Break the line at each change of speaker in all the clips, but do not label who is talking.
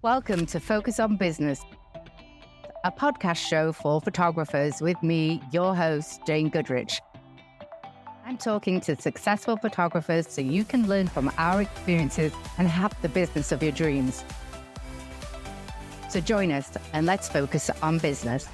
Welcome to Focus on Business, a podcast show for photographers with me, your host, Jane Goodrich. I'm talking to successful photographers so you can learn from our experiences and have the business of your dreams. So join us and let's focus on business.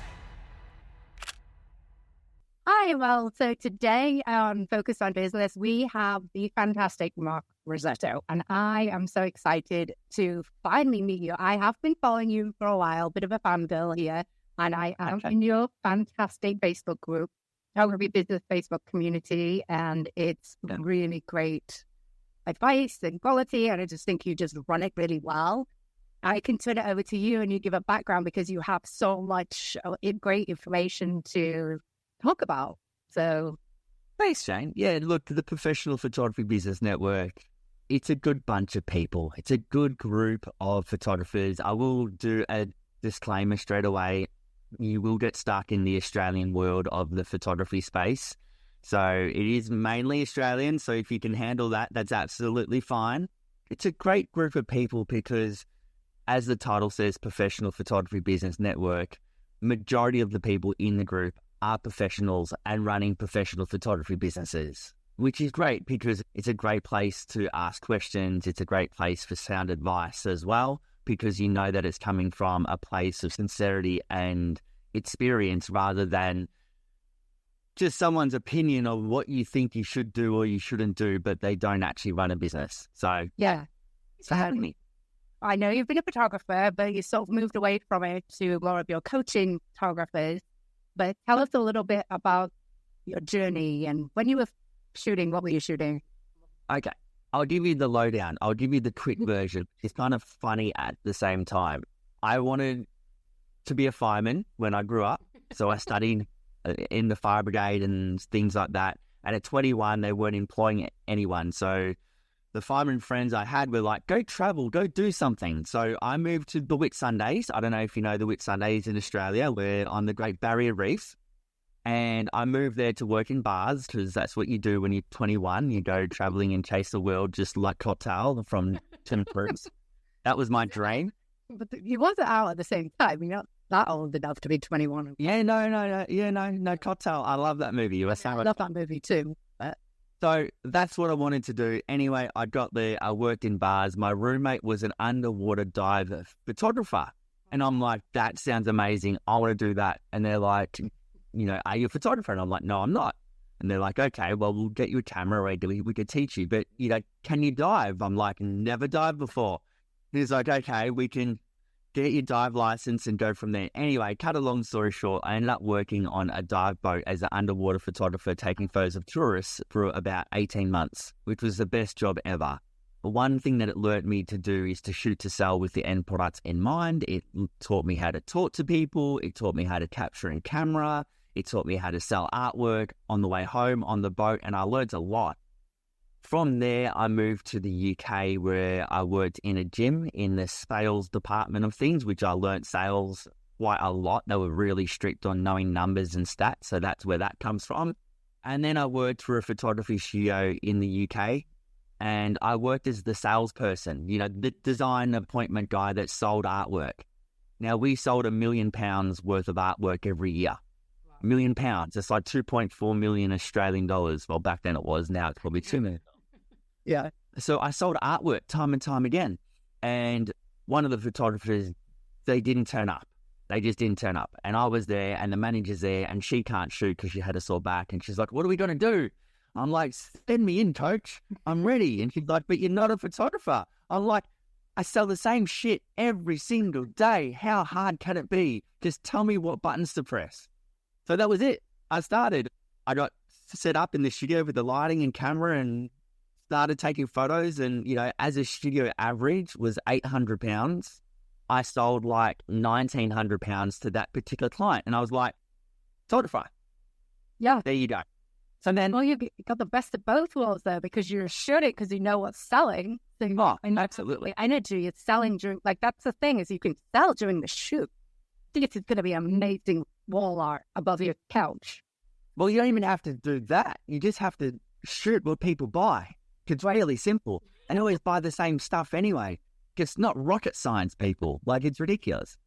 Hi, well, so today on Focus on Business, we have the fantastic Mark Rosetto, and I am so excited to finally meet you. I have been following you for a while, bit of a fangirl here, and I am in your fantastic Facebook group, Photography Business Facebook community, and it's really great advice and quality, and I just think you just run it really well. I can turn it over to you and you give a background because you have so much great information to talk about. So
thanks, Shane. Yeah, look, the Professional Photography Business Network, it's a good bunch of people. It's a good group of photographers. I will do a disclaimer straight away. You will get stuck in the Australian world of the photography space. So it is mainly Australian. So if you can handle that, that's absolutely fine. It's a great group of people because, as the title says, Professional Photography Business Network, majority of the people in the group are professionals and running professional photography businesses, which is great because it's a great place to ask questions. It's a great place for sound advice as well, because you know that it's coming from a place of sincerity and experience rather than just someone's opinion of what you think you should do or you shouldn't do, but they don't actually run a business. So
yeah,
it's for having me.
I know you've been a photographer, but you sort of moved away from it to more of your coaching photographers. But tell us a little bit about your journey and when you were shooting, what were you shooting?
Okay, I'll give you the lowdown. I'll give you the quick version. It's kind of funny at the same time. I wanted to be a fireman when I grew up. So I studied in the fire brigade and things like that. And at 21, they weren't employing anyone. So the fireman friends I had were like, go travel, go do something. So I moved to the Whitsundays. I don't know if you know the Whitsundays in Australia. We're on the Great Barrier Reef. And I moved there to work in bars because that's what you do when you're 21. You go traveling and chase the world just like Cocktail from Tim Cruise. That was my dream.
But you wasn't out at the same time. You're not that old enough to be 21.
Yeah, no, Cocktail. I love that movie.
I love that movie too.
So that's what I wanted to do. Anyway, I got there. I worked in bars. My roommate was an underwater diver photographer. And I'm like, that sounds amazing. I want to do that. And they're like, are you a photographer? And I'm like, no, I'm not. And they're like, okay, well, we'll get you a camera. We could teach you. But, can you dive? I'm like, never dived before. He's like, okay, we can get your dive license and go from there. Anyway, cut a long story short, I ended up working on a dive boat as an underwater photographer, taking photos of tourists for about 18 months, which was the best job ever. But one thing that it learned me to do is to shoot to sell with the end product in mind. It taught me how to talk to people. It taught me how to capture in camera. It taught me how to sell artwork on the way home on the boat, and I learned a lot. From there, I moved to the UK where I worked in a gym in the sales department of things, which I learned sales quite a lot. They were really strict on knowing numbers and stats, so that's where that comes from. And then I worked for a photography studio in the UK, and I worked as the salesperson, the design appointment guy that sold artwork. Now, we sold £1 million worth of artwork every year. £1 million. It's like 2.4 million Australian dollars. Well, back then it was. Now it's probably 2 million.
Yeah.
So I sold artwork time and time again. And one of the photographers, they didn't turn up. They just didn't turn up. And I was there and the manager's there and she can't shoot because she had a sore back. And she's like, what are we going to do? I'm like, send me in, coach. I'm ready. And she's like, but you're not a photographer. I'm like, I sell the same shit every single day. How hard can it be? Just tell me what buttons to press. So that was it. I started. I got set up in the studio with the lighting and camera and started taking photos. And, as a studio average was £800, I sold like £1,900 to that particular client. And I was like, photographer.
Yeah.
There you go. So then...
Well, you got the best of both worlds there because you're shooting because you know what's selling. So
absolutely.
Energy is selling during, that's the thing, is you can sell during the shoot. This is going to be amazing wall art above your couch.
Well, you don't even have to do that. You just have to shoot what people buy. It's really simple. And always buy the same stuff anyway. it's not rocket science, people. Like, it's ridiculous.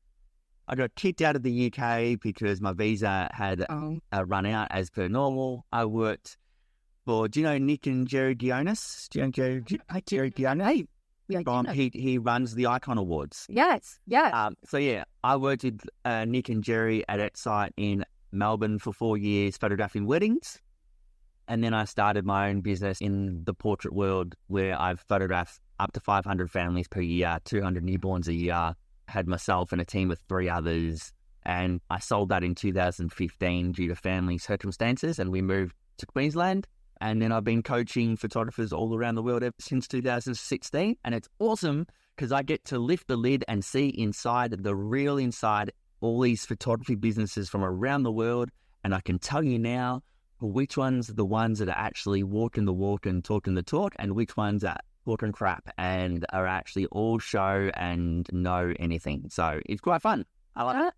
I got kicked out of the UK because my visa had run out as per normal. I worked for, do you know Nick and Jerry Dionis? Do you know Jerry Dionis? He runs the Icon Awards.
Yes.
I worked with Nick and Jerry at Etsite in Melbourne for 4 years, photographing weddings. And then I started my own business in the portrait world where I've photographed up to 500 families per year, 200 newborns a year, had myself and a team of 3 others. And I sold that in 2015 due to family circumstances, and we moved to Queensland. And then I've been coaching photographers all around the world ever since 2016. And it's awesome because I get to lift the lid and see inside, the real inside, all these photography businesses from around the world. And I can tell you now which ones are the ones that are actually walking the walk and talking the talk, and which ones are talking crap and are actually all show and know anything. So it's quite fun. I like it.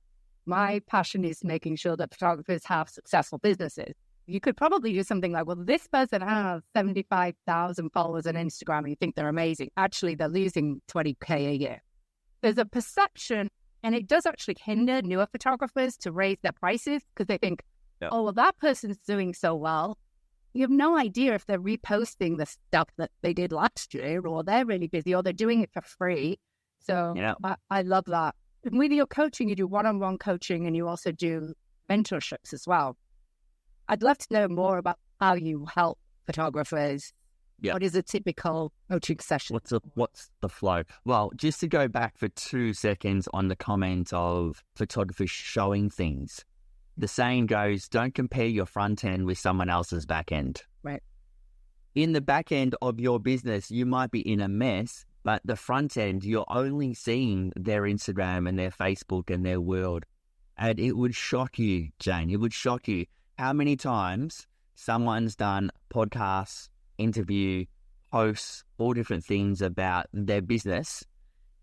My passion is making sure that photographers have successful businesses. You could probably do something like, well, this person has 75,000 followers on Instagram and you think they're amazing. Actually, they're losing 20K a year. There's a perception, and it does actually hinder newer photographers to raise their prices because they think, oh, well, that person's doing so well. You have no idea if they're reposting the stuff that they did last year, or they're really busy, or they're doing it for free. So I love that. And with your coaching, you do one-on-one coaching, and you also do mentorships as well. I'd love to know more about how you help photographers. Yeah. What is a typical coaching session?
What's the flow? Well, just to go back for 2 seconds on the comment of photographers showing things. The saying goes, don't compare your front end with someone else's back end.
Right.
In the back end of your business, you might be in a mess, but the front end, you're only seeing their Instagram and their Facebook and their world. And it would shock you, Jane, it would shock you how many times someone's done podcasts, interview, posts, all different things about their business.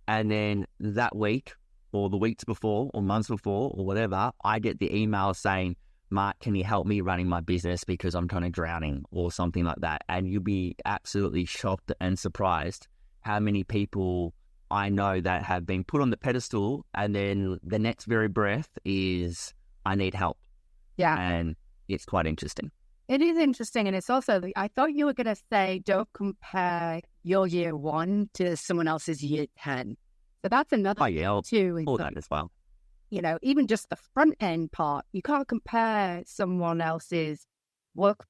And then that week, or the weeks before, or months before, or whatever, I get the email saying, Mark, can you help me running my business because I'm kind of drowning, or something like that. And you'll be absolutely shocked and surprised how many people I know that have been put on the pedestal, and then the next very breath is, I need help.
Yeah.
And it's quite interesting.
It is interesting. And it's also, I thought you were going to say, don't compare your year 1 to someone else's year 10. So that's another too.
All that as well.
You know, even just the front end part, you can't compare someone else's work.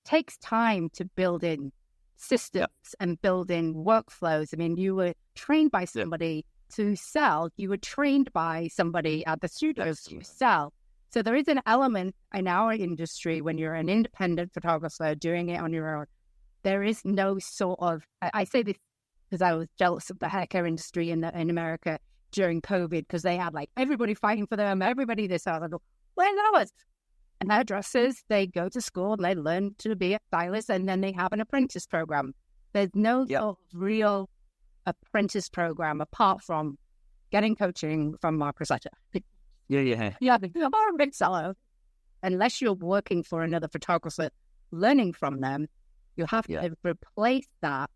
It takes time to build in systems and build in workflows. I mean, you were trained by somebody to sell. You were trained by somebody at the studios to sell. So there is an element in our industry when you're an independent photographer doing it on your own. There is no sort of, I say this because I was jealous of the hair care industry in America during COVID, because they had like everybody fighting for them, everybody this, I go, where's ours? And hairdressers, they go to school and they learn to be a stylist, and then they have an apprentice program. There's no sort of real apprentice program apart from getting coaching from Mark Rosetto.
Yeah,
or a big seller. Unless you're working for another photographer, learning from them, you have to replace that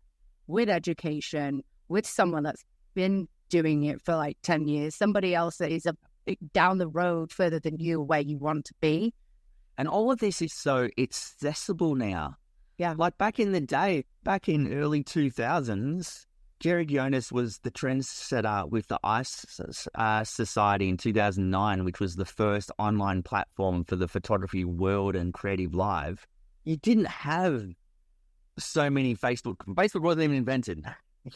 with education, with someone that's been doing it for like 10 years, somebody else that is down the road further than you where you want to be.
And all of this is so accessible now.
Yeah.
Like back in the day, back in early 2000s, Jerry Dionis was the trendsetter with the Ice Society in 2009, which was the first online platform for the photography world and creative live. You didn't have so many Facebook wasn't even invented.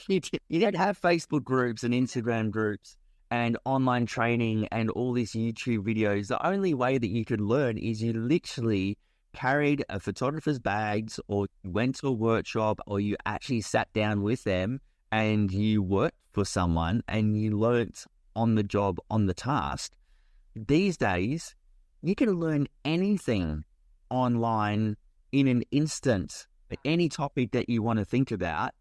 You didn't have Facebook groups and Instagram groups and online training and all these YouTube videos. The only way that you could learn is you literally carried a photographer's bags, or went to a workshop, or you actually sat down with them and you worked for someone and you learnt on the job, on the task. These days, you can learn anything online in an instant, any topic that you want to think about.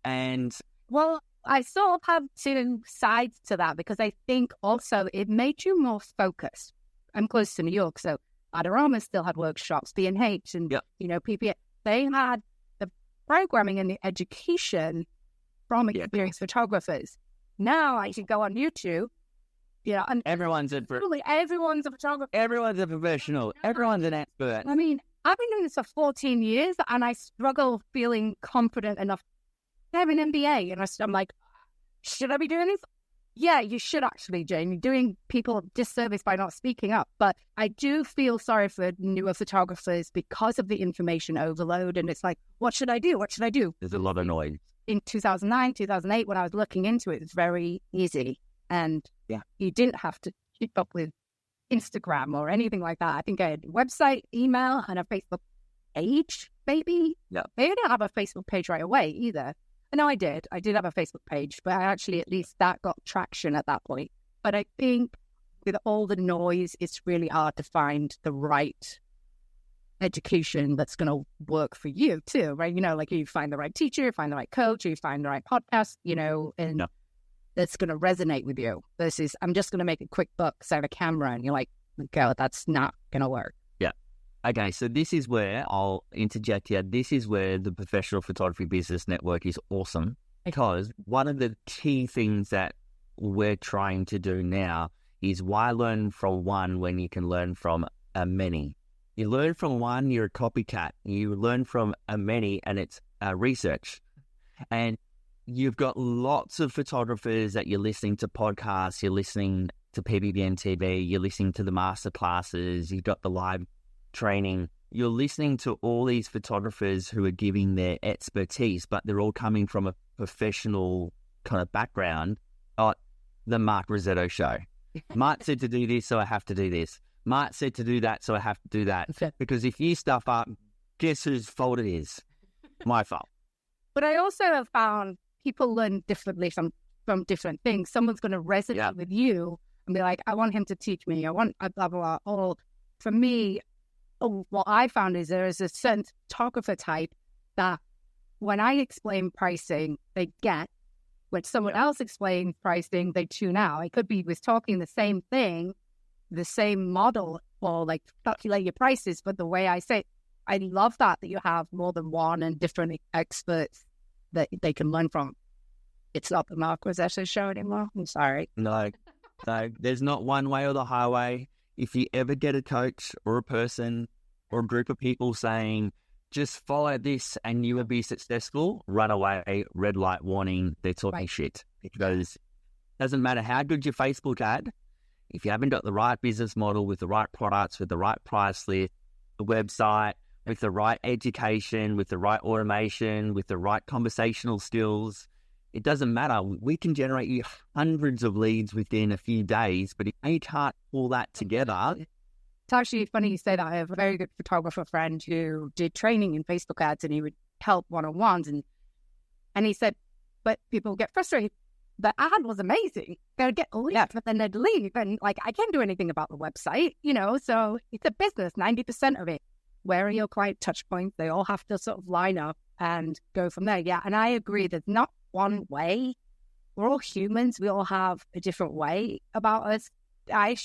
And
well, I sort of have 2 sides to that, because I think also it made you more focused. I'm close to New York, so Adorama still had workshops, B&H and, PPA. They had the programming and the education from experienced photographers. now I should go on YouTube. Yeah, and
Everyone's a
everyone's a photographer.
everyone's a professional. Everyone's an expert.
I mean, I've been doing this for 14 years, and I struggle feeling confident enough. I have an MBA, and I'm like, should I be doing this? Yeah, you should actually, Jane. You're doing people a disservice by not speaking up. But I do feel sorry for newer photographers because of the information overload. And it's like, what should I do? What should I do?
There's a lot of noise.
In 2009, 2008, when I was looking into it, it was very easy. And you didn't have to keep up with Instagram or anything like that. I think I had a website, email, and a Facebook page, maybe.
Yeah.
Maybe I didn't have a Facebook page right away either. No, I did. I did have a Facebook page, but I actually, at least that got traction at that point. But I think with all the noise, it's really hard to find the right education that's going to work for you too, right? You know, like you find the right teacher, you find the right coach, you find the right podcast, you know, and that's going to resonate with you versus I'm just going to make a quick buck, set a camera, and you're like, okay, that's not going to work.
Yeah. Okay, so this is where I'll interject here. This is where the Professional Photography Business Network is awesome, because one of the key things that we're trying to do now is why learn from one when you can learn from a many. You learn from one, you're a copycat. You learn from a many, and it's research. And you've got lots of photographers that you're listening to podcasts, you're listening to PBBN TV, you're listening to the master classes, you've got the live training. You're listening to all these photographers who are giving their expertise, but they're all coming from a professional kind of background. Oh, the Mark Rosetto show. Mark said to do this, so I have to do this. Mark said to do that, so I have to do that. Because if you stuff up, guess whose fault it is? My fault.
But I also have found people learn differently from different things. Someone's going to resonate with you and be like, I want him to teach me. I want blah, blah, blah. Or for me, what I found is there is a certain photographer type that when I explain pricing, they get. When someone else explains pricing, they tune out. It could be was talking the same thing, the same model, or like calculate your prices. But the way I say it, I love that you have more than one and different experts that they can learn from. It's not the Mark Rosetto show anymore. I'm sorry.
No, there's not one way or the highway. If you ever get a coach or a person or a group of people saying, just follow this and you will be successful, run away, red light warning, they're talking shit. Because it doesn't matter how good your Facebook ad, if you haven't got the right business model with the right products, with the right price list, the website, with the right education, with the right automation, with the right conversational skills, it doesn't matter. We can generate you hundreds of leads within a few days, but if you can't pull that together.
It's actually funny you say that. I have a very good photographer friend who did training in Facebook ads, and he would help one-on-ones. And he said, but people get frustrated. The ad was amazing. They'd get left, but then they'd leave. And like, I can't do anything about the website, you know, so it's a business, 90% of it. Where are your client touch points? They all have to sort of line up and go from there. Yeah, and I agree. There's not one way. We're all humans. We all have a different way about us. I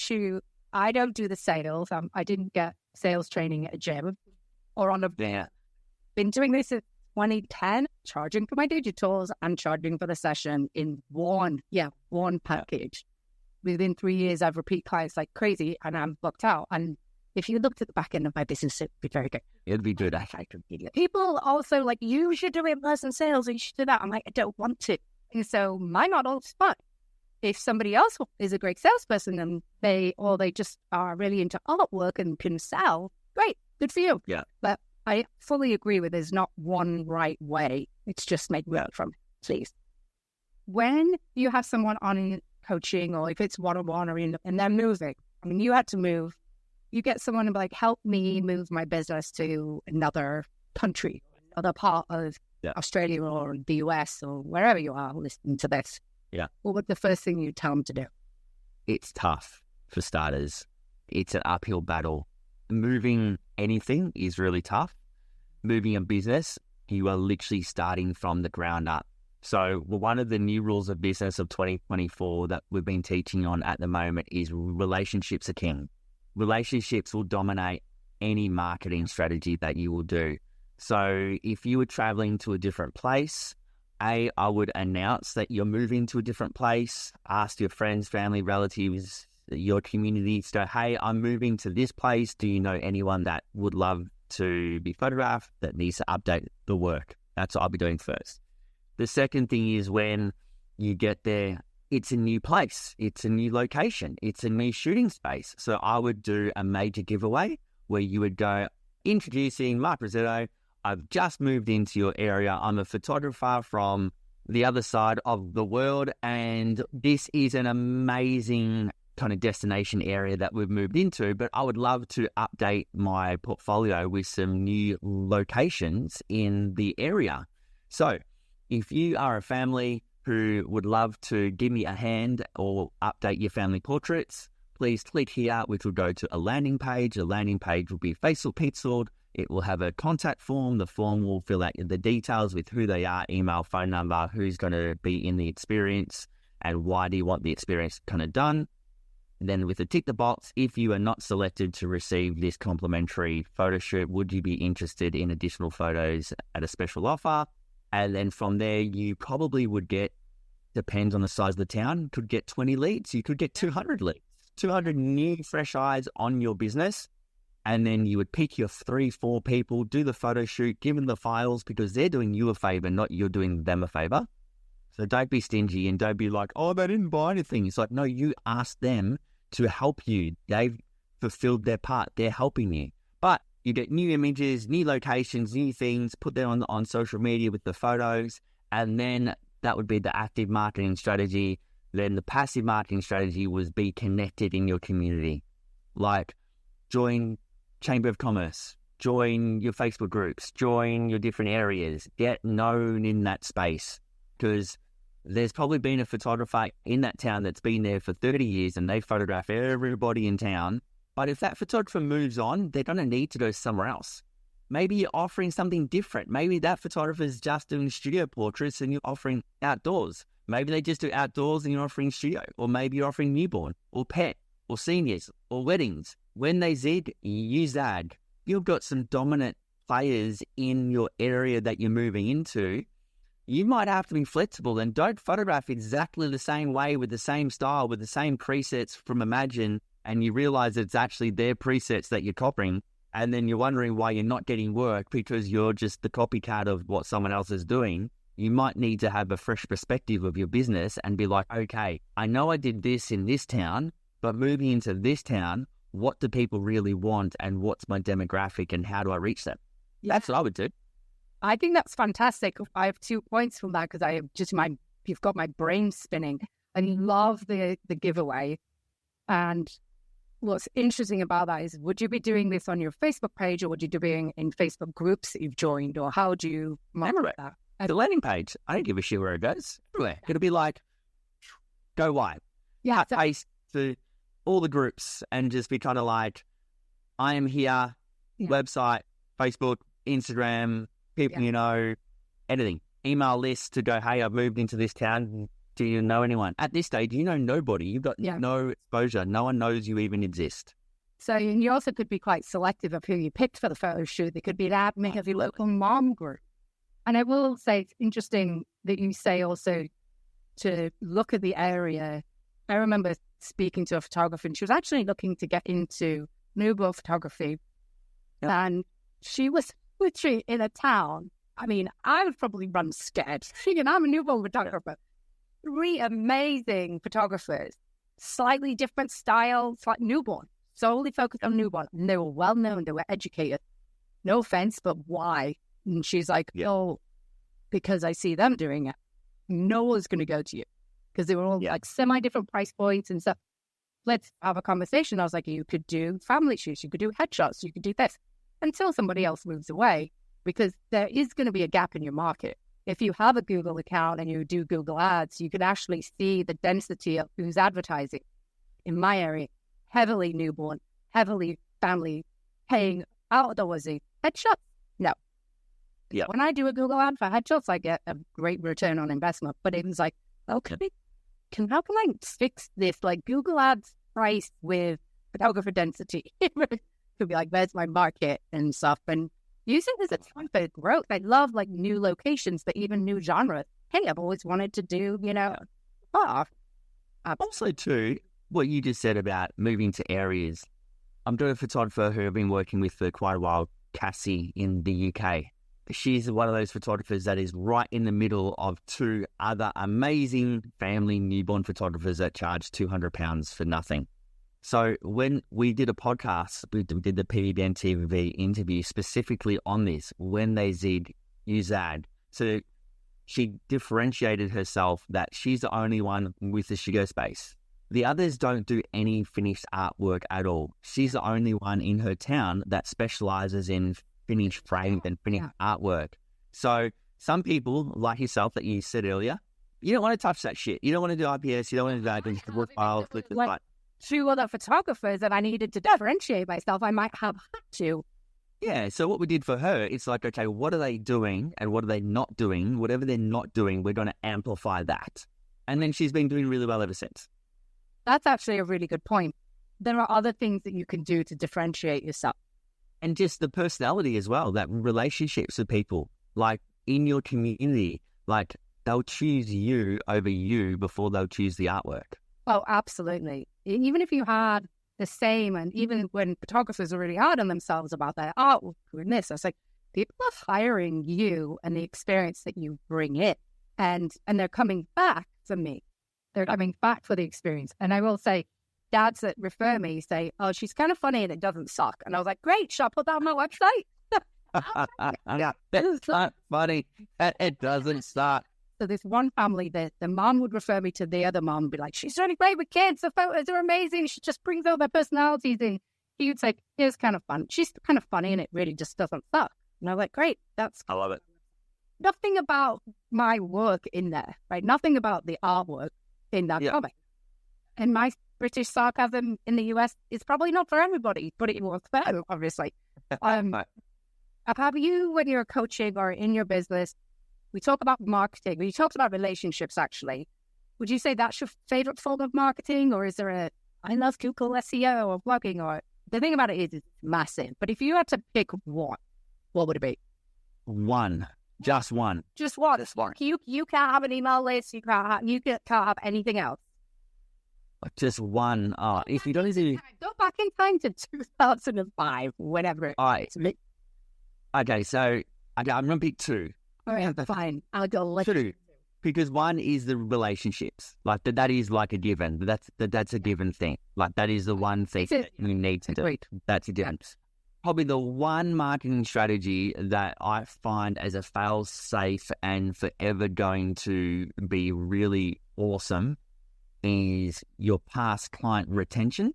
don't do the sales. I didn't get sales training at a gym or on a... Been doing this since 2010, charging for my digitals and charging for the session in one package. Within 3 years, I've repeat clients like crazy and I'm booked out. And if you looked at the back end of my business, it'd be very good.
It'd be good.
People also like, you should do in-person sales, or you should do that. I'm like, I don't want to. And so my model's fun. If somebody else is a great salesperson and they just are really into artwork and can sell, great, good for you.
Yeah.
But I fully agree with there's not one right way. It's just make work from it, please. When you have someone on coaching, or if it's one-on-one or and they're moving, I mean, you had to move. You get someone to be like, help me move my business to another country, other part of Australia or the US or wherever you are listening to this.
Yeah.
What would the first thing you tell them to do?
It's tough for starters. It's an uphill battle. Moving anything is really tough. Moving a business, you are literally starting from the ground up. So one of the new rules of business of 2024 that we've been teaching on at the moment is relationships are king. Relationships will dominate any marketing strategy that you will do. So if you were traveling to a different place, I would announce that you're moving to a different place, ask your friends, family, relatives, your community, so, hey, I'm moving to this place. Do you know anyone that would love to be photographed, that needs to update the work? That's what I'll be doing first. The second thing is when you get there, it's a new place, it's a new location, it's a new shooting space. So I would do a major giveaway where you would go, introducing Mark Rosetto. I've just moved into your area. I'm a photographer from the other side of the world, and this is an amazing kind of destination area that we've moved into, but I would love to update my portfolio with some new locations in the area. So if you are a family who would love to give me a hand or update your family portraits, please click here, which will go to a landing page. The landing page will be Facebook pixeled. It will have a contact form. The form will fill out the details with who they are, email, phone number, who's going to be in the experience, and why do you want the experience kind of done. And then with a tick the box, if you are not selected to receive this complimentary photo shoot, would you be interested in additional photos at a special offer? And then from there, you probably would get, depends on the size of the town, could get 20 leads. You could get 200 leads, 200 new fresh eyes on your business. And then you would pick your 3-4 people, do the photo shoot, give them the files, because they're doing you a favor, not you're doing them a favor. So don't be stingy and don't be like, oh, they didn't buy anything. It's like, no, you asked them to help you. They've fulfilled their part. They're helping you. But you get new images, new locations, new things, put them on social media with the photos. And then that would be the active marketing strategy. Then the passive marketing strategy was be connected in your community. Like join Chamber of Commerce, join your Facebook groups, join your different areas, get known in that space, because there's probably been a photographer in that town that's been there for 30 years and they photograph everybody in town. But if that photographer moves on, they're going to need to go somewhere else. Maybe you're offering something different. Maybe that photographer is just doing studio portraits and you're offering outdoors. Maybe they just do outdoors and you're offering studio. Or maybe you're offering newborn or pet or seniors or weddings. When they zig, you zag. You've got some dominant players in your area that you're moving into. You might have to be flexible and don't photograph exactly the same way with the same style, with the same presets from Imagine, and you realize it's actually their presets that you're copying, and then you're wondering why you're not getting work because you're just the copycat of what someone else is doing. You might need to have a fresh perspective of your business and be like, okay, I know I did this in this town, but moving into this town, what do people really want and what's my demographic and how do I reach them? Yeah. That's what I would do.
I think that's fantastic. I have 2 points from that because you've got my brain spinning. I love the giveaway. And what's interesting about that is, would you be doing this on your Facebook page or would you be doing in Facebook groups that you've joined, or how do you market that?
The landing page, I don't give a shit where it goes. Everywhere. It'll be like, go wide.
Yeah.
Cut paste to all the groups and just be kind of like, I am here, website, Facebook, Instagram, people you know, anything. Email lists to go, hey, I've moved into this town. Do you know anyone? At this stage, you know nobody. You've got no exposure. No one knows you even exist.
So you also could be quite selective of who you picked for the photo shoot. They could be an admin of your local mom group. And I will say it's interesting that you say also to look at the area. I remember speaking to a photographer and she was actually looking to get into newborn photography. Yep. And she was literally in a town. I mean, I would probably run scared. I'm a newborn photographer. 3 amazing photographers, slightly different styles, like newborn, solely focused on newborn. And they were well known, they were educated. No offense, but why? And she's like, oh, because I see them doing it. No one's going to go to you. Because they were all like semi-different price points and stuff. Let's have a conversation. I was like, you could do family shoots, you could do headshots, you could do this. Until somebody else moves away, because there is going to be a gap in your market. If you have a Google account and you do Google ads, you can actually see the density of who's advertising. In my area, heavily newborn, heavily family, paying outdoorsy. Headshots? No. Yeah. When I do a Google ad for headshots, I get a great return on investment. But it was like, okay, how can I fix this? Like Google ads price with photographer density. Could be like, where's my market and stuff. And using this as a time for growth. I love like new locations, but even new genres. hey, I've always wanted to do, art.
Also, too, what you just said about moving to areas. I'm doing a photographer who I've been working with for quite a while, Cassie, in the UK. She's one of those photographers that is right in the middle of two other amazing family newborn photographers that charge £200 for nothing. So when we did a podcast, we did the PBN TV interview specifically on this, when they use ad. So she differentiated herself that she's the only one with the studio space. The others don't do any finished artwork at all. She's the only one in her town that specializes in finished framed and finished artwork. So some people, like yourself, that you said earlier, you don't want to touch that shit. You don't want to do IPS. You don't want to do wood files.
Two other photographers that I needed to differentiate myself, I might have had to.
Yeah, so what we did for her, it's like, okay, what are they doing and what are they not doing? Whatever they're not doing, we're going to amplify that. And then she's been doing really well ever since.
That's actually a really good point. There are other things that you can do to differentiate yourself.
And just the personality as well, that relationships with people, like in your community, like they'll choose you over you before they'll choose the artwork.
Oh, absolutely. Even if you had the same, and even when photographers are really hard on themselves about their artwork and this, I was like, people are hiring you and the experience that you bring in, and they're coming back for me. They're coming back for the experience. And I will say, dads that refer me say, oh, she's kind of funny and it doesn't suck. And I was like, great, shall I put that on my website?
Yeah, that's not funny. It doesn't suck.
So this one family, the mom would refer me to the other mom and be like, she's really great with kids. The photos are amazing. She just brings out their personalities. And he would say, it's kind of fun. She's kind of funny and it really just doesn't suck. And I was like, great.
I love it.
Nothing about my work in there, right? Nothing about the artwork in that comic. And my British sarcasm in the US is probably not for everybody, but it works better, obviously. Have you, when you're coaching or in your business, we talk about marketing, we talked about relationships actually. Would you say that's your favorite form of marketing, or is there I love Google SEO or blogging? Or the thing about it is it's massive, but if you had to pick one, what would it be?
One. Just one.
Just one. You can't have an email list. You can't have anything else.
Just one. If you don't do...
Go back in time to 2005, whenever it is.
Okay, so I'm going to pick two.
All right, fine. I'll go
two. Because one is the relationships. Like that is like a given. That's a given thing. Like that is the one thing that you need to do.
Great.
That's a given. Probably the one marketing strategy that I find as a fail-safe and forever going to be really awesome is your past client retention.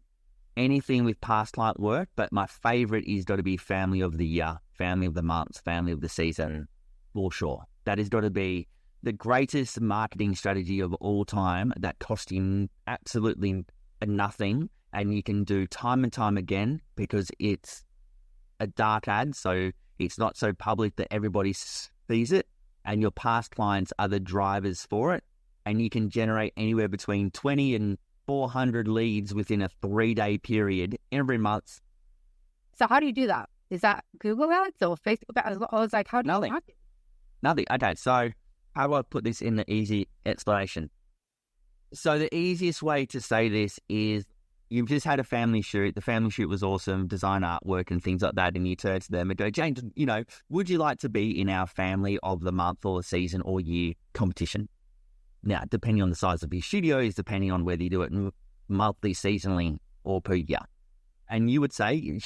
Anything with past client work, but my favorite is got to be family of the year, family of the month, family of the season, for sure. That has got to be the greatest marketing strategy of all time that costs you absolutely nothing, and you can do time and time again because it's a dark ad, so it's not so public that everybody sees it, and your past clients are the drivers for it, and you can generate anywhere between 20 and 400 leads within a 3-day period every month.
So how do you do that? Is that Google ads or Facebook ads? I was like, how do you market?
Nothing. Okay, so how do I put this in the easy explanation? So the easiest way to say this is you've just had a family shoot. The family shoot was awesome, design artwork and things like that. And you turn to them and go, Jane, would you like to be in our family of the month or season or year competition? Now, depending on the size of your studios, depending on whether you do it monthly, seasonally, or per year. And you would say,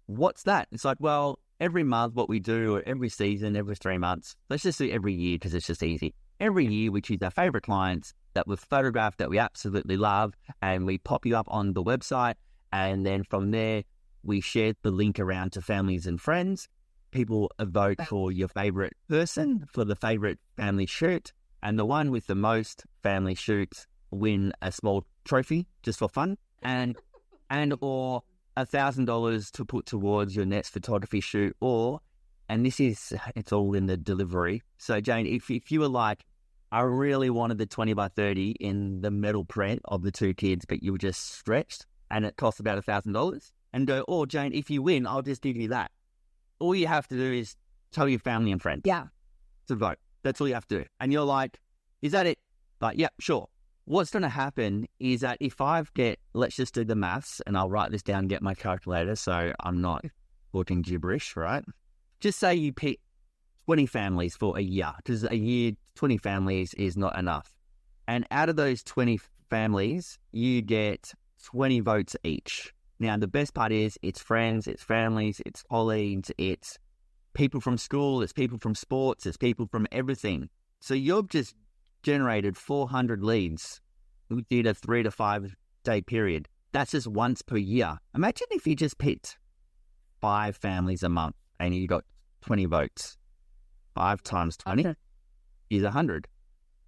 what's that? It's like, well, every month what we do, or every season, every 3 months. Let's just do every year because it's just easy. Every year we choose our favorite clients that we've photographed that we absolutely love, and we pop you up on the website. And then from there, we share the link around to families and friends. People vote for your favorite person for the favorite family shoot. And the one with the most family shoots win a small trophy just for fun, and or $1,000 to put towards your next photography shoot. Or, and it's all in the delivery. So Jane, if you were like, I really wanted the 20 by 30 in the metal print of the two kids, but you were just stretched and it costs about $1,000, and go, oh Jane, if you win, I'll just give you that. All you have to do is tell your family and friends.
Yeah.
To vote. That's all you have to do. And you're like, Is that it? Like, yep, sure. What's going to happen is that if let's just do the maths, and I'll write this down and get my calculator so I'm not talking gibberish, right? Just say you pick 20 families for a year, because a year, 20 families is not enough. And out of those 20 families, you get 20 votes each. Now, the best part is it's friends, it's families, it's colleagues, it's people from school, it's people from sports, it's people from everything. So you've just generated 400 leads within a 3 to 5 day period. That's just once per year. Imagine if you just picked 5 families a month and you got 20 votes. 5 times 20 is 100.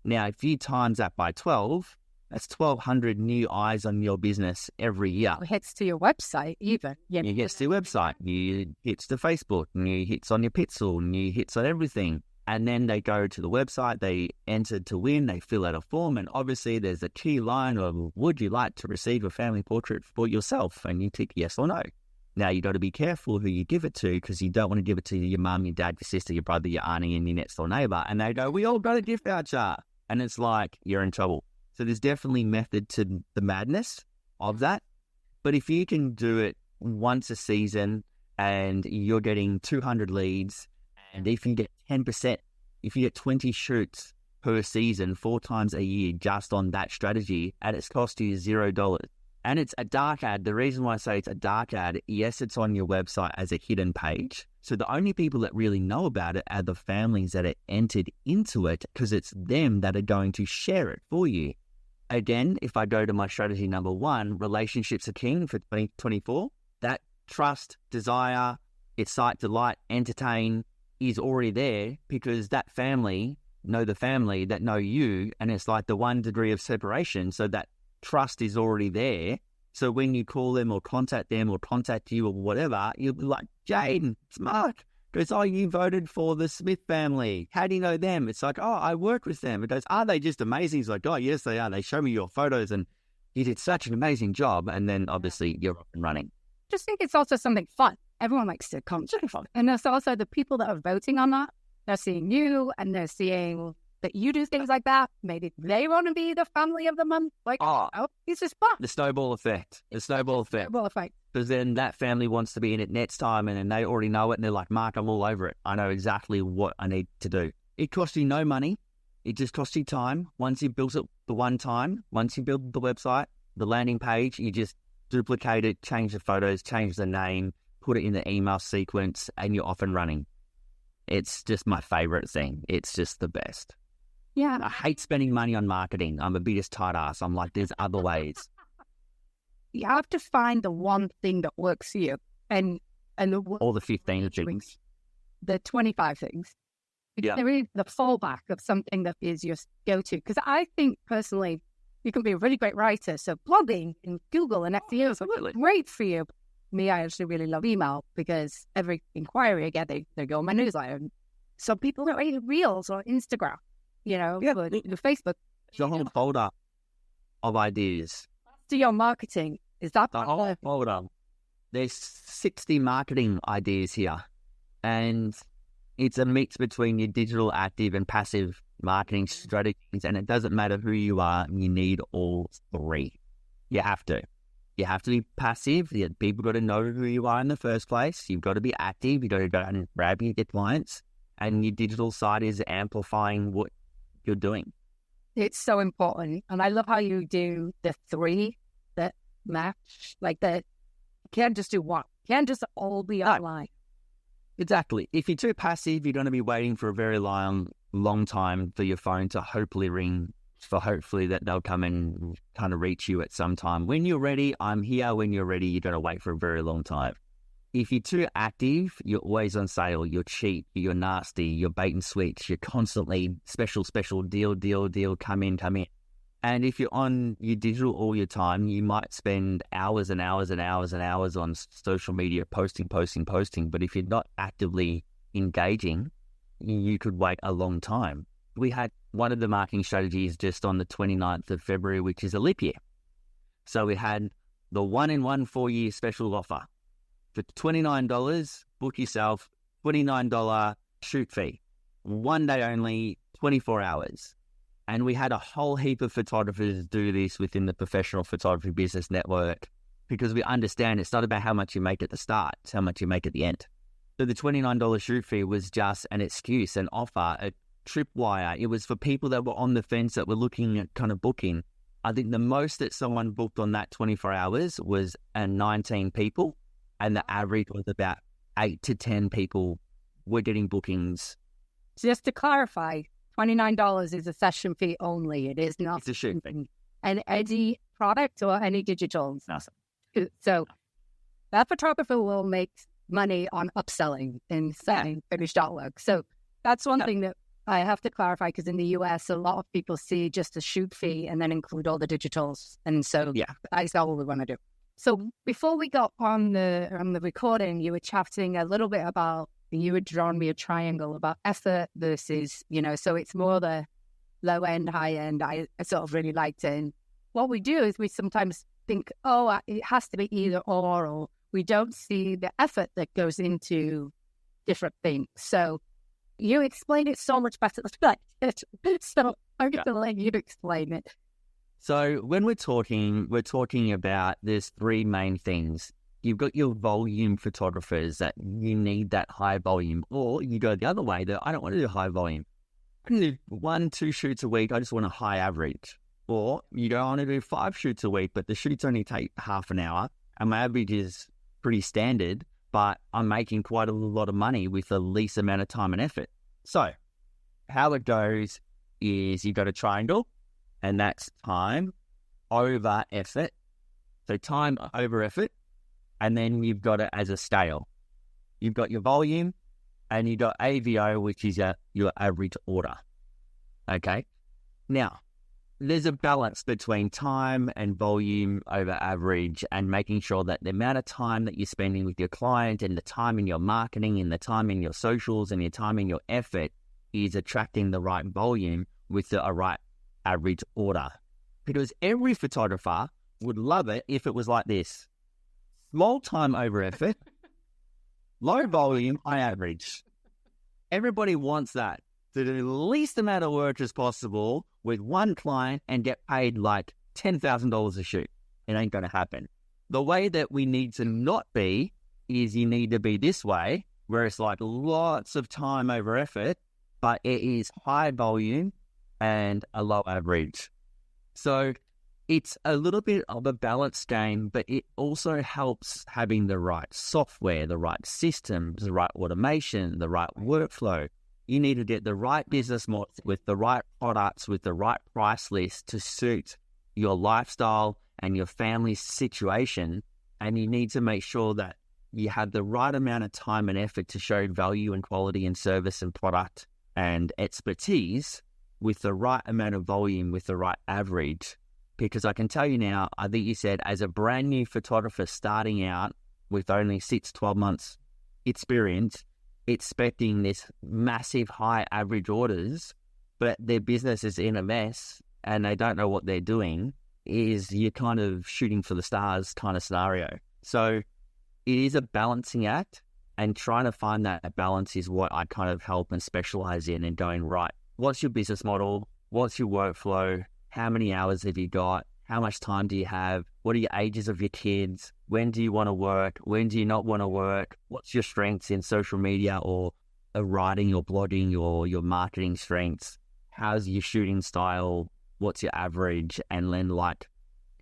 Now, if you times that by 12, that's 1,200 new eyes on your business every year.
Hits to your website, even. Yeah.
New hits to your website, new hits to Facebook, new hits on your Pixel, new hits on everything. And then they go to the website, they enter to win, they fill out a form, and obviously there's a key line of, would you like to receive a family portrait for yourself? And you tick yes or no. Now, you got to be careful who you give it to, because you don't want to give it to your mum, your dad, your sister, your brother, your auntie, and your next door neighbour. And they go, we all got a gift voucher. And it's like, you're in trouble. So there's definitely method to the madness of that. But if you can do it once a season and you're getting 200 leads, and if you get 10%, if you get 20 shoots per season, 4 times a year, just on that strategy, and it's cost you $0. And it's a dark ad. The reason why I say it's a dark ad, yes, it's on your website as a hidden page. So the only people that really know about it are the families that are entered into it, because it's them that are going to share it for you. Again, if I go to my strategy number 1, relationships are king for 2024, that trust, desire, excite, delight, entertain is already there, because that family know the family that know you, and it's like the 1 degree of separation. So that trust is already there. So when you call them or contact you or whatever, you'll be like, Jane, it's Mark. Goes, oh, you voted for the Smith family. How do you know them? It's like, oh, I work with them. It goes, are they just amazing? He's like, oh, yes, they are. They show me your photos and you did such an amazing job. And then obviously you're up and running.
Just think it's also something fun. Everyone likes to come to fun. And there's also the people that are voting on that. They're seeing you and they're seeing that you do things like that. Maybe they want to be the family of the month. Like, oh, it's just fun.
The snowball effect. Snowball effect. Because then that family wants to be in it next time, and then they already know it, and they're like, Mark, I'm all over it. I know exactly what I need to do. It costs you no money. It just costs you time. Once you build it the one time, once you build the website, the landing page, you just duplicate it, change the photos, change the name, put it in the email sequence, and you're off and running. It's just my favorite thing. It's just the best.
Yeah.
I hate spending money on marketing. I'm a biggest tight ass. I'm like, there's other ways.
You have to find the one thing that works for you. And
all the 15 things.
The 25 things.
Yeah.
There is the fallback of something that is your go-to. Because I think personally, you can be a really great writer. So blogging and Google and SEO is great for you. Me, I actually really love email, because every inquiry I get, they go on my newsletter. Some people don't read Reels or Instagram. You know,
yeah.
the Facebook.
It's a whole folder of ideas.
To your marketing, is that
the whole folder? There's 60 marketing ideas here, and it's a mix between your digital, active, and passive marketing strategies. And it doesn't matter who you are; you need all 3. You have to. You have to be passive. People got to know who you are in the first place. You've got to be active. You've got to go out and grab your clients, and your digital side is amplifying what you're doing.
It's so important. And I love how you do the 3 that match, like that. You can't just do one. You can't just all be online.
Exactly. If you're too passive, you're going to be waiting for a very long time for your phone to hopefully ring, for hopefully that they'll come and kind of reach you at some time. When you're ready, I'm here. When you're ready, you're going to wait for a very long time. If you're too active, you're always on sale, you're cheap, you're nasty, you're bait and switch, you're constantly special, deal, come in. And if you're on your digital all your time, you might spend hours and hours on social media posting. But if you're not actively engaging, you could wait a long time. We had one of the marketing strategies just on the 29th of February, which is a leap year. So we had the 1-in-1 4-year special offer. For $29, book yourself, $29 shoot fee. 1 day only, 24 hours. And we had a whole heap of photographers do this within the Professional Photography Business Network because we understand it's not about how much you make at the start, it's how much you make at the end. So the $29 shoot fee was just an excuse, an offer, a tripwire. It was for people that were on the fence that were looking at kind of booking. I think the most that someone booked on that 24 hours was 19 people, and the average was about 8 to 10 people were getting bookings.
Just to clarify, $29 is a session fee only. It is not.
It's a shoot fee.
And any product or any digital. So that photographer will make money on upselling and selling finished artwork. So that's one thing that I have to clarify, because in the US, a lot of people see just a shoot fee and then include all the digitals. And so that's not what we want to do. So before we got on the recording, you were chatting a little bit about, you had drawn me a triangle about effort versus, so it's more the low end, high end. I sort of really liked it. And what we do is we sometimes think, it has to be either or we don't see the effort that goes into different things. So you explain it so much better than I did. So I'm going to let you explain it.
So when we're talking about there's three main things. You've got your volume photographers that you need that high volume, or you go the other way that I don't want to do high volume. I can do 1-2 shoots a week. I just want a high average. Or you go on to do 5 shoots a week, but the shoots only take half an hour and my average is pretty standard, but I'm making quite a lot of money with the least amount of time and effort. So how it goes is you've got a triangle, and that's time over effort. So time over effort. And then you've got it as a scale. You've got your volume and you've got AVO, which is your average order. Okay. Now, there's a balance between time and volume over average, and making sure that the amount of time that you're spending with your client and the time in your marketing and the time in your socials and your time in your effort is attracting the right volume with the right average order. Because every photographer would love it if it was like this. Small time over effort, low volume, high average. Everybody wants that, to do the least amount of work as possible with one client and get paid like $10,000 a shoot. It ain't going to happen. The way that we need to not be is you need to be this way, where it's like lots of time over effort, but it is high volume and a low average. So it's a little bit of a balance game, but it also helps having the right software, the right systems, the right automation, the right workflow. You need to get the right business model with the right products, with the right price list to suit your lifestyle and your family's situation. And you need to make sure that you have the right amount of time and effort to show value and quality and service and product and expertise with the right amount of volume, with the right average. Because I can tell you now, I think you said, as a brand new photographer starting out with only 6-12 months experience, expecting this massive high average orders, but their business is in a mess and they don't know what they're doing, is you're kind of shooting for the stars kind of scenario. So it is a balancing act, and trying to find that balance is what I kind of help and specialize in, and going, right, what's your business model? What's your workflow? How many hours have you got? How much time do you have? What are your ages of your kids? When do you want to work? When do you not want to work? What's your strengths in social media or writing or blogging or your marketing strengths? How's your shooting style? What's your average? And then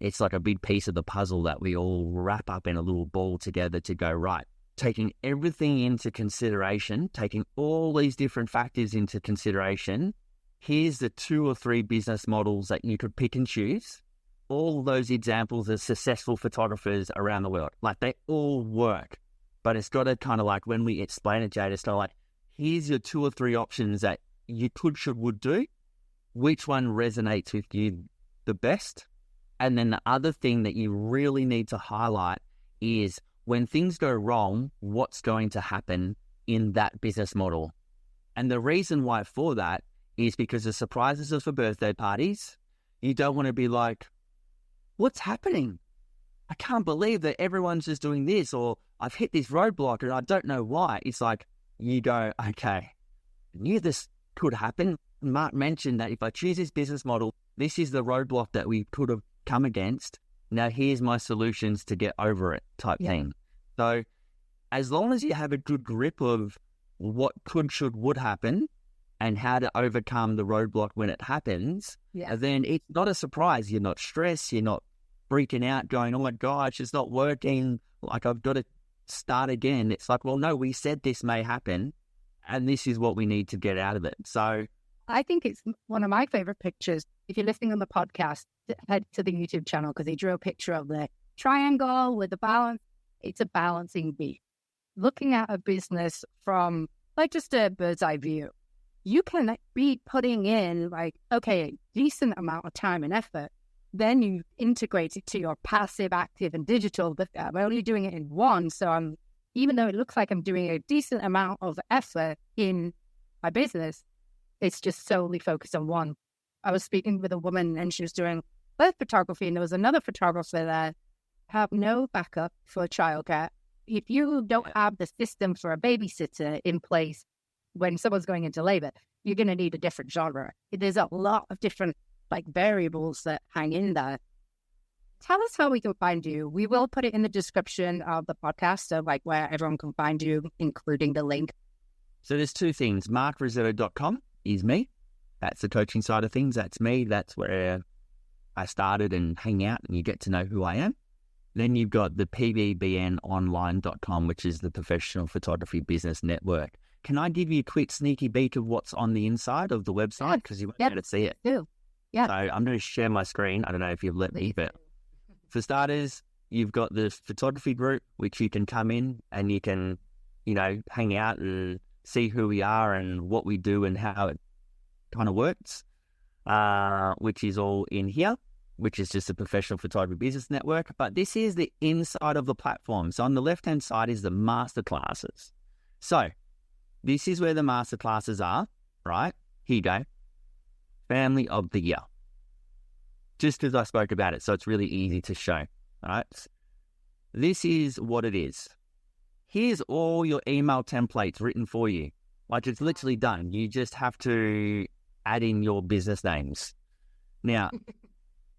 it's like a big piece of the puzzle that we all wrap up in a little ball together to go, right, taking everything into consideration, taking all these different factors into consideration. Here's the 2 or 3 business models that you could pick and choose. All those examples of successful photographers around the world, they all work. But it's got to kind of when we explain it, Jade, it's kind of here's your 2 or 3 options that you could, should, would do. Which one resonates with you the best? And then the other thing that you really need to highlight is when things go wrong, what's going to happen in that business model? And the reason why for that is because the surprises are for birthday parties. You don't want to be like, what's happening? I can't believe that everyone's just doing this, or I've hit this roadblock and I don't know why. It's like, you go, okay, I knew this could happen. Mark mentioned that if I choose this business model, this is the roadblock that we could have come against. Now here's my solutions to get over it type thing. So as long as you have a good grip of what could, should, would happen and how to overcome the roadblock when it happens, then it's not a surprise. You're not stressed. You're not freaking out going, oh my gosh, it's not working. Like I've got to start again. It's like, well, no, we said this may happen and this is what we need to get out of it. So
I think it's one of my favorite pictures. If you're listening on the podcast, head to the YouTube channel because he drew a picture of the triangle with the balance. It's a balancing beam. Looking at a business from like just a bird's eye view, you can be putting in like, okay, a decent amount of time and effort. Then you integrate it to your passive, active, and digital. But I'm only doing it in one. So even though it looks like I'm doing a decent amount of effort in my business, it's just solely focused on one. I was speaking with a woman and she was doing birth photography, and there was another photographer that have no backup for childcare. If you don't have the system for a babysitter in place when someone's going into labor, you're going to need a different genre. There's a lot of different like variables that hang in there. Tell us how we can find you. We will put it in the description of the podcast of like where everyone can find you, including the link.
So there's two things. MarkRosetto.com is me. That's the coaching side of things. That's me. That's where I started and hang out and you get to know who I am. Then you've got the pbbnonline.com, which is the Professional Photography Business Network. Can I give you a quick sneaky peek of what's on the inside of the website? Because you won't be able to see it.
Yeah.
So I'm going to share my screen. I don't know if you've let me, but for starters, you've got the photography group, which you can come in and you can, hang out and see who we are and what we do and how it kind of works, which is all in here, which is just a Professional Photography Business Network. But this is the inside of the platform. So on the left-hand side is the masterclasses. So this is where the masterclasses are, right? Here you go. Family of the Year. Just as I spoke about it, so it's really easy to show, right? This is what it is. Here's all your email templates written for you. Like it's literally done. You just have to add in your business names. Now,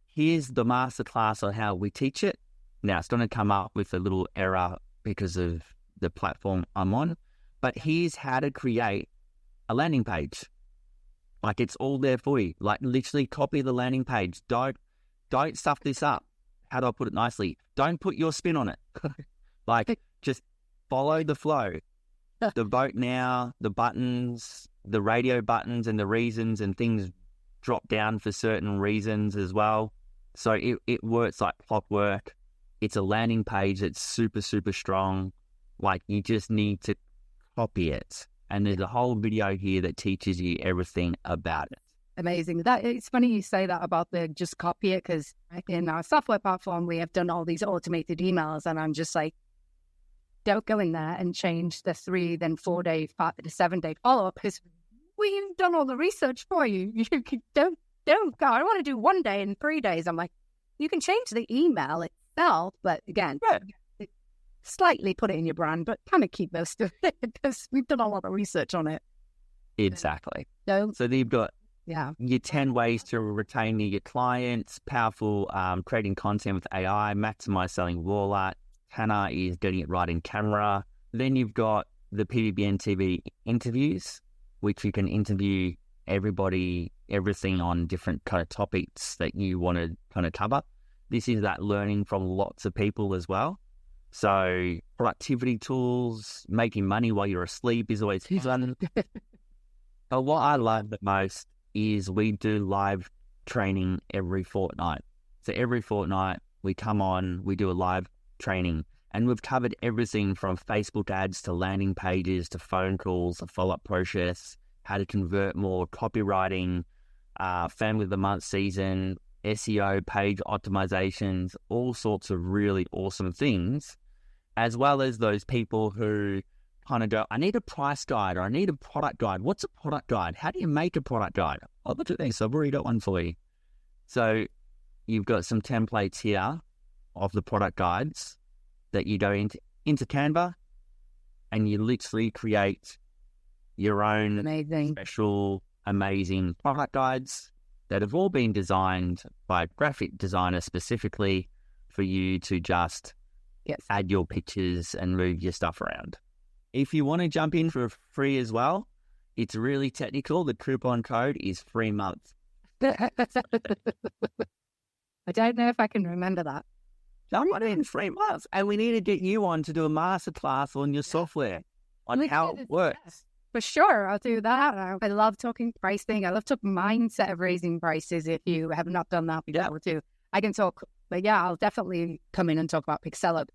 here's the masterclass on how we teach it. Now, it's going to come up with a little error because of the platform I'm on. But here's how to create a landing page. Like it's all there for you. Like literally copy the landing page. Don't stuff this up. How do I put it nicely? Don't put your spin on it. Like just follow the flow. The vote now, the buttons, the radio buttons and the reasons and things drop down for certain reasons as well. So it works like clockwork. It's a landing page that's super, super strong. Like you just need to copy it. And there's a whole video here that teaches you everything about it.
Amazing. It's funny you say that about the just copy it, because in our software platform, we have done all these automated emails and I'm just like, don't go in there and change the 3, then 4 day, 5 to 7 day follow-up because we've done all the research for you. You don't go. I want to do 1 day and 3 days. I'm like, you can change the email itself, but again, slightly put it in your brand, but kind of keep most of it because we've done a lot of research on it.
Exactly.
So
you've got your 10 ways to retain your clients, powerful creating content with AI, maximize selling wall art. Hannah is getting it right in camera. Then you've got the PBBN TV interviews, which you can interview everybody, everything on different kind of topics that you want to kind of cover. This is that learning from lots of people as well. So productivity tools, making money while you're asleep is always fun. But what I love the most is we do live training every fortnight. So every fortnight we come on, we do a live training, and we've covered everything from Facebook ads to landing pages to phone calls, the follow-up process, how to convert more, copywriting, family of the month season, SEO, page optimizations, all sorts of really awesome things, as well as those people who kind of go, I need a price guide or I need a product guide. What's a product guide? How do you make a product guide? Oh, look at this. I've already got one for you. So you've got some templates here of the product guides that you go into Canva and you literally create your own special amazing product guides that have all been designed by a graphic designer specifically for you to just add your pictures and move your stuff around. If you want to jump in for free as well, it's really technical. The coupon code is 3 months.
I don't know if I can remember that.
Jump in 3 months. And we need to get you on to do a masterclass on your software, on how it works.
For sure, I'll do that. I love talking pricing. I love talking mindset of raising prices. If you have not done that before too, I can talk. But yeah, I'll definitely come in and talk about Pixella.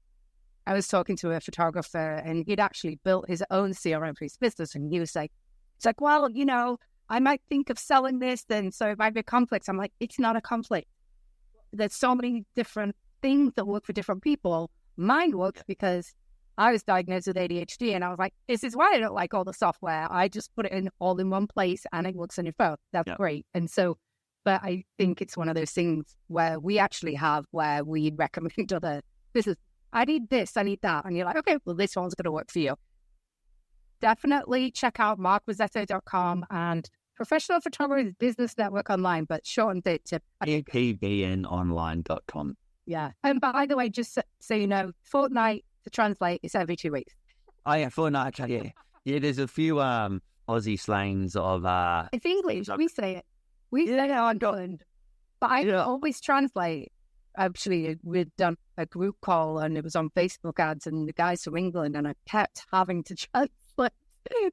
I was talking to a photographer and he'd actually built his own CRM for his business. And he was like, it's like, well, you know, I might think of selling this, then so it might be a conflict. I'm like, it's not a conflict. There's so many different things that work for different people. Mine works because I was diagnosed with ADHD and I was like, this is why I don't like all the software. I just put it in all in one place and it works on your phone. That's great. And so, but I think it's one of those things where we actually have where we recommend other business. I need this, I need that. And you're like, okay, well, this one's going to work for you. Definitely check out markrosetto.com and Professional Photography Business Network Online, but shortened it to
pbnonline.com.
Yeah. And by the way, just so you know, fortnight to translate is every 2 weeks.
Oh, yeah, fortnight. Yeah. Yeah, there's a few Aussie slangs of...
It's English. We say it. We say it on England. But I always translate. Actually, we'd done a group call and it was on Facebook ads and the guys from England and I kept having to translate.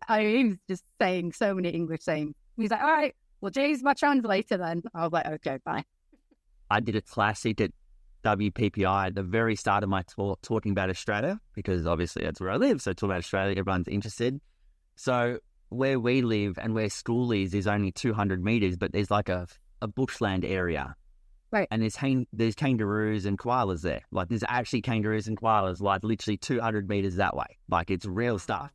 He was just saying so many English sayings. He's like, all right, well, Jay's my translator then. I was like, okay, bye.
I did a classic at WPPI at the very start of my talk talking about Australia because obviously that's where I live. So talk about Australia, everyone's interested. So where we live and where school is only 200 meters, but there's like a bushland area.
Right.
And there's kangaroos and koalas there. Like there's actually kangaroos and koalas like literally 200 meters that way. Like it's real stuff.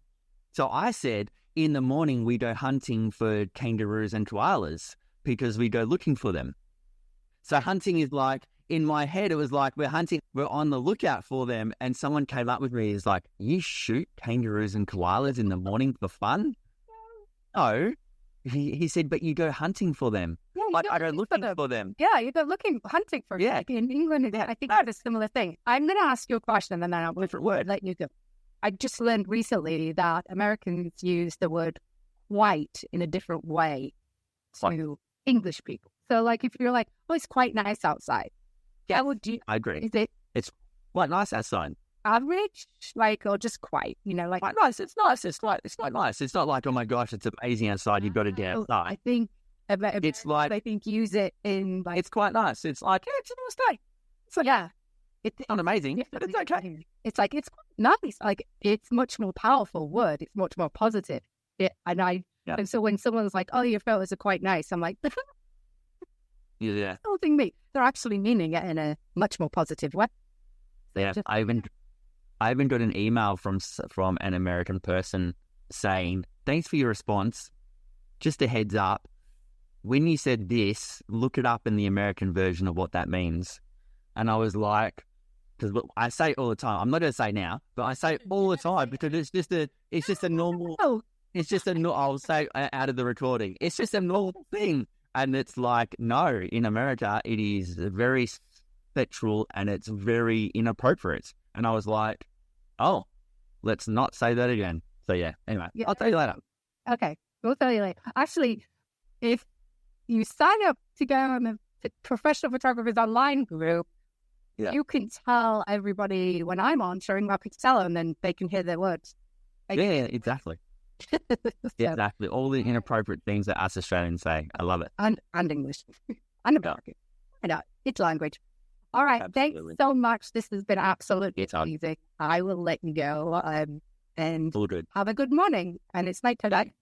So I said, in the morning we go hunting for kangaroos and koalas because we go looking for them. So hunting is like, in my head, it was like we're hunting, we're on the lookout for them. And someone came up with me, is like, you shoot kangaroos and koalas in the morning for fun? No. He said, but you go hunting for them.
Yeah,
like I go looking for them.
Yeah, you go hunting for them. Like in England, I think that's a similar thing. I'm going to ask you a question and then I'll let you go. I just learned recently that Americans use the word white in a different way to English people. So like if you're like, oh, it's quite nice outside. Yeah,
I agree.
It's
quite nice outside.
Average, like, or just quite, you know, like
quite nice. It's nice. It's quite nice. It's not like, oh my gosh, it's amazing outside. You've got to get outside.
I think
it's like,
I think use it in like,
it's quite nice. It's like, yeah, it's a nice day. It's like, it's not amazing, but it's okay.
It's like, it's nice. Like it's much more powerful word. It's much more positive. And so when someone's like, oh, your photos are quite nice, I'm like,
yeah,
something me. They're actually meaning it in a much more positive way.
Yeah, I even got an email from an American person saying, thanks for your response. Just a heads up, when you said this, look it up in the American version of what that means. And I was like, because I say it all the time. I'm not going to say now, but I say it all the time because it's just a normal. I'll say out of the recording. It's just a normal thing, and it's like, no, in America it is very sexual and it's very inappropriate. And I was like, oh, let's not say that again. So yeah, anyway, I'll tell you later.
Okay, we'll tell you later. Actually, if you sign up to go on the Professional Photographers Online group, you can tell everybody when I'm on showing my Pixella and then they can hear their words.
Exactly. Exactly. All the inappropriate things that us Australians say. I love it.
And English. And American. I know. It's language. All right. Absolutely. Thanks so much. This has been absolutely easy. I will let you go and
all good.
Have a good morning. And it's night today.